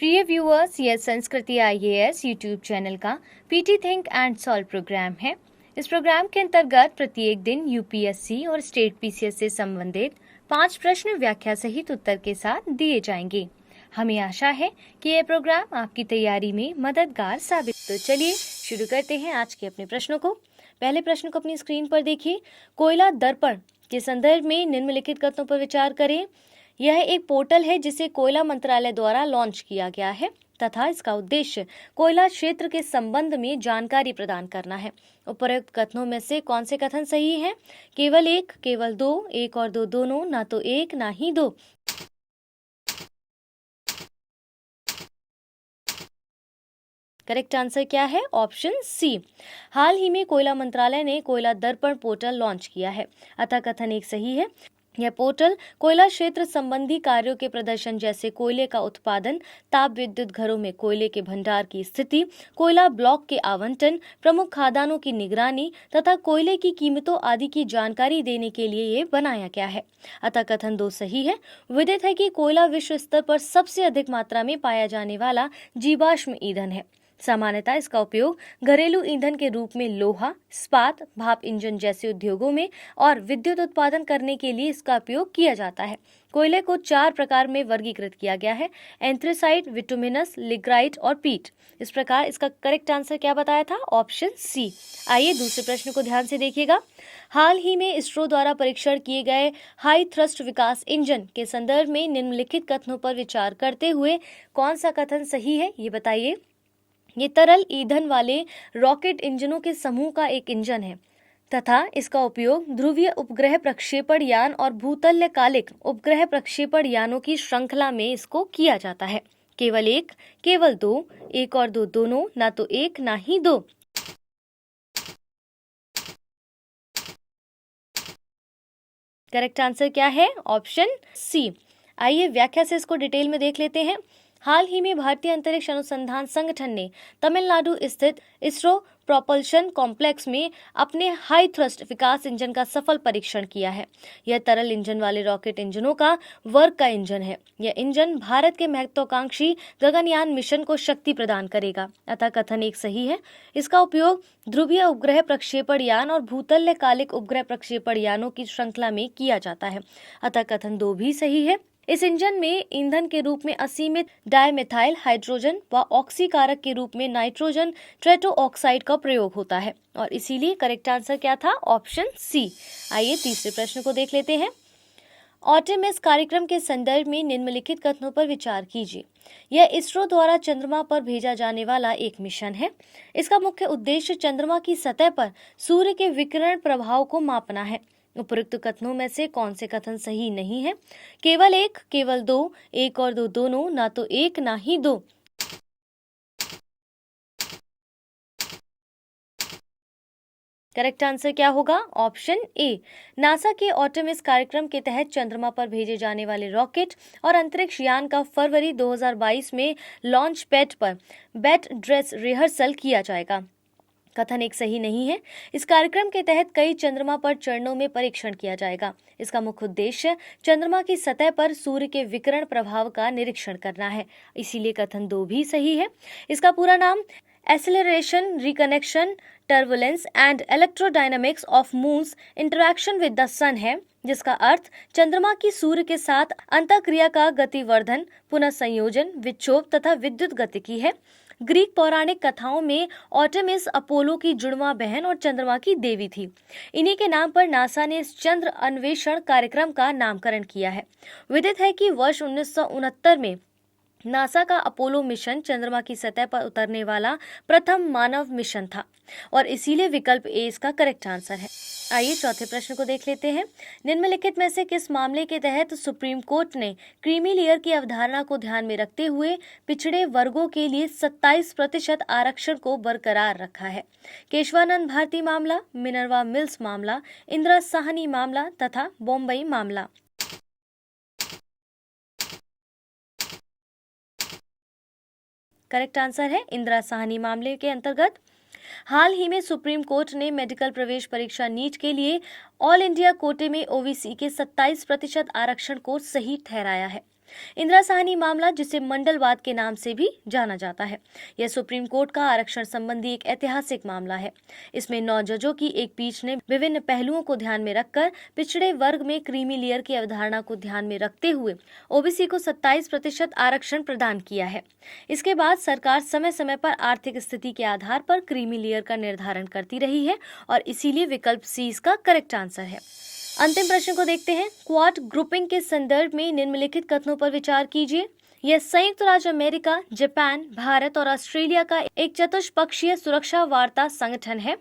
प्रिय व्यूअर्स, यह Sanskriti IAS YouTube channel का PT think and solve programme है। इस प्रोग्राम के अंतर्गत प्रत्येक दिन यूपीएससी और स्टेट पीसीएस से संबंधित 5 प्रश्न व्याख्या सहित उत्तर के साथ दिए जाएंगे। हमें आशा है कि यह प्रोग्राम आपकी तैयारी में मददगार साबित। तो चलिए शुरू करते हैं आज के अपने प्रश्नों को। पहले प्रश्न को अपनी स्क्रीन पर देखिए। कोयला दर्पण के संदर्भ में निम्नलिखित कथनों पर विचार करें। यह एक पोर्टल है जिसे कोयला मंत्रालय द्वारा लॉन्च किया गया है तथा इसका उद्देश्य कोयला क्षेत्र के संबंध में जानकारी प्रदान करना है। उपरोक्त कथनों में से कौन से कथन सही हैं? केवल एक, केवल दो, एक और दो दोनों, ना तो एक ना ही दो। करेक्ट आंसर क्या है? ऑप्शन सी। हाल ही में कोयला मंत्रालय ने कोयला दर्पण पोर्टल लॉन्च किया है, अतः कथन एक सही है। यह पोर्टल कोयला क्षेत्र संबंधी कार्यों के प्रदर्शन जैसे कोयले का उत्पादन, ताप विद्युत घरों में कोयले के भंडार की स्थिति, कोयला ब्लॉक के आवंटन, प्रमुख खादानों की निगरानी तथा कोयले की कीमतों आदि की जानकारी देने के लिए ये बनाया गया है, अतः कथन 2 सही है। विदित है कि कोयला विश्व स्तर पर सबसे अधिक मात्रा में पाया जाने वाला जीवाश्म ईंधन है। सामान्यतः इसका उपयोग घरेलू ईंधन के रूप में लोहा, इस्पात, भाप इंजन जैसे उद्योगों में और विद्युत उत्पादन करने के लिए इसका उपयोग किया जाता है। कोयले को 4 प्रकार में वर्गीकृत किया गया है: एंथ्रेसाइट, बिटुमिनस, लिग्राइट और पीट। इस प्रकार इसका करेक्ट आंसर क्या बताया था? Option C. आइए दूसरे प्रश्न को ध्यान से देखिएगा। हाल ही में इसरो द्वारा परीक्षण किए गए हाई थ्रस्ट विकास इंजन के संदर्भ में निम्नलिखित कथनों पर विचार करते हुए कौन सा कथन सही है, ये बताइए। ये तरल ईंधन वाले रॉकेट इंजनों के समूह का एक इंजन है तथा इसका उपयोग ध्रुवीय उपग्रह प्रक्षेपण यान और भूतल्यकालिक उपग्रह प्रक्षेपण यानों की श्रृंखला में इसको किया जाता है। केवल एक, केवल दो, एक और दो दोनों, ना तो एक ना ही दो। करेक्ट आंसर क्या है? Option C. आइए व्याख्या से इसको डिटेल में देख लेते हैं। हाल ही में भारतीय अंतरिक्ष अनुसंधान संगठन ने तमिलनाडु स्थित इसरो प्रोपल्शन कॉम्प्लेक्स में अपने हाई थ्रस्ट विकास इंजन का सफल परीक्षण किया है। यह तरल इंजन वाले रॉकेट इंजनों का वर्ग का इंजन है। यह इंजन भारत के महत्वाकांक्षी गगनयान मिशन को शक्ति प्रदान करेगा, अतः कथन एक सही है। इसका उपयोग ध्रुवीय उपग्रह प्रक्षेपण यान और भूतल्यकालिक उपग्रह प्रक्षेपण यानों की श्रृंखला में किया जाता है, अतः कथन 2 भी सही है। इस इंजन में ईंधन के रूप में असीमित डायमेथाइल हाइड्रोजन व ऑक्सीकारक के रूप में नाइट्रोजन टेट्रो ऑक्साइड का प्रयोग होता है और इसीलिए करेक्ट आंसर क्या था? Option C. आइए तीसरे प्रश्न को देख लेते हैं। आर्टेमिस कार्यक्रम के संदर्भ में निम्नलिखित कथनों पर विचार कीजिए। यह इसरो द्वारा चंद्रमा पर भेजा जाने वाला एक मिशन है। इसका मुख्य उद्देश्य चंद्रमा की सतह पर सूर्य के विकिरण प्रभाव को मापना है। उपरोक्त कथनों में से कौन से कथन सही नहीं है? केवल एक, केवल दो, एक और दो दोनों, ना तो एक ना ही दो। करेक्ट आंसर क्या होगा? Option A. नासा के आर्टेमिस कार्यक्रम के तहत चंद्रमा पर भेजे जाने वाले रॉकेट और अंतरिक्ष यान का फरवरी 2022 में लॉन्च पैड पर बेट ड्रेस रिहर्सल किया जाएगा। कथन एक सही नहीं है। इस कार्यक्रम के तहत कई चंद्रमा पर चरणों में परीक्षण किया जाएगा। इसका मुख्य उद्देश्य चंद्रमा की सतह पर सूर्य के विकिरण प्रभाव का निरीक्षण करना है, इसीलिए कथन 2 भी सही है। इसका पूरा नाम acceleration, reconnection, turbulence and electrodynamics of moon's interaction with the sun है, जिसका अर्थ चंद्रमा की सूर्य के साथ अंतःक्रिया का गतिवर्धन, पुनः संयोजन, विक्षोभ तथा विद्युत गतिकी है। ग्रीक पौराणिक कथाओं में आर्टेमिस अपोलो की जुड़वा बहन और चंद्रमा की देवी थी। इन्हीं के नाम पर नासा ने इस चंद्र अन्वेषण कार्यक्रम का नामकरण किया है। विदित है कि वर्ष 1969 में नासा का अपोलो मिशन चंद्रमा की सतह पर उतरने वाला प्रथम मानव मिशन था और इसीलिए विकल्प ए इसका करेक्ट आंसर है। आइए चौथे प्रश्न को देख लेते हैं। निम्नलिखित में से किस मामले के तहत सुप्रीम कोर्ट ने क्रीमी लेयर की अवधारणा को ध्यान में रखते हुए पिछड़े वर्गों के लिए 27% आरक्षण को बरकरार रखा है? केशवानंद भारती मामला, मिनर्वा मिल्स मामला, इंदिरा साहनी मामला तथा बॉम्बई मामला। करेक्ट आंसर है इंदिरा साहनी मामले के अंतर्गत। हाल ही में सुप्रीम कोर्ट ने मेडिकल प्रवेश परीक्षा नीट के लिए ऑल इंडिया कोटे में ओबीसी के 27% आरक्षण को सही ठहराया है। इंदिरा साहनी मामला, जिसे मंडलवाद के नाम से भी जाना जाता है, यह सुप्रीम कोर्ट का आरक्षण संबंधी एक ऐतिहासिक मामला है। इसमें 9 जजों की एक पीठ ने विभिन्न पहलुओं को ध्यान में रखकर पिछड़े वर्ग में क्रीमी लेयर की अवधारणा को ध्यान में रखते हुए ओबीसी को 27% आरक्षण प्रदान किया है। इसके बाद सरकार समय समय पर आर्थिक स्थिति के आधार पर क्रीमी लेयर का निर्धारण करती रही है और इसीलिए विकल्प सी इसका करेक्ट आंसर है। अंतिम प्रश्न को देखते हैं। क्वाड ग्रुपिंग के संदर्भ में निम्नलिखित कथनों पर विचार कीजिए। यह संयुक्त राज्य अमेरिका, जापान, भारत और ऑस्ट्रेलिया का एक चतुष्पक्षीय सुरक्षा वार्ता संगठन है।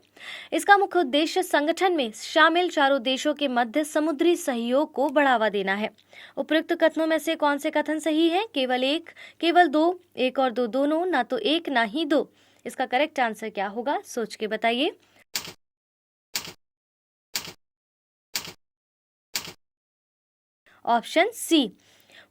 इसका मुख्य उद्देश्य संगठन में शामिल चारों देशों के मध्य समुद्री सहयोग को बढ़ावा देना है। उपयुक्त कथनों में से कौन से कथन सही है? केवल एक, केवल दो, एक और दो दोनों, ना तो एक ना ही दो। इसका करेक्ट आंसर क्या होगा, सोच के बताइए। Option C.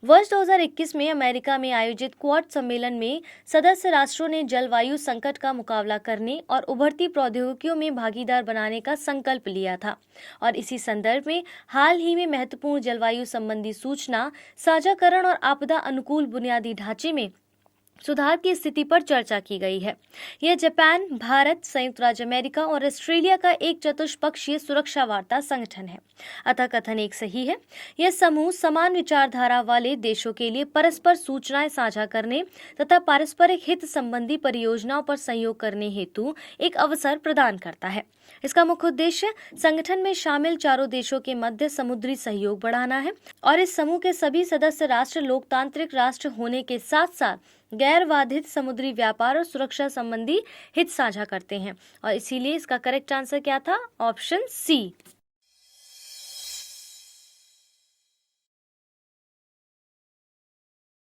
वर्ष 2021 में अमेरिका में आयोजित क्वाड सम्मेलन में सदस्य राष्ट्रों ने जलवायु संकट का मुकाबला करने और उभरती प्रौद्योगिकियों में भागीदार बनाने का संकल्प लिया था और इसी संदर्भ में हाल ही में महत्वपूर्ण जलवायु संबंधी सूचना साझाकरण और आपदा अनुकूल बुनियादी ढांचे में सुधार की स्थिति पर चर्चा की गई है। यह जापान, भारत, संयुक्त राज्य अमेरिका और ऑस्ट्रेलिया का एक चतुष्पक्षीय सुरक्षा वार्ता संगठन है। अतः कथन एक सही है। यह समूह समान विचारधारा वाले देशों के लिए परस्पर सूचनाएं साझा करने तथा पारस्परिक हित संबंधी परियोजनाओं पर सहयोग करने हेतु एक अवसर प्रदान करता है। इसका मुख्य उद्देश्य संगठन में शामिल चारों देशों के मध्य समुद्री सहयोग बढ़ाना है और इस समूह के सभी सदस्य राष्ट्र लोकतांत्रिक राष्ट्र होने के साथ साथ गैर बाधित समुद्री व्यापार और सुरक्षा संबंधी हित साझा करते हैं और इसीलिए इसका करेक्ट आंसर क्या था? ऑप्शन सी।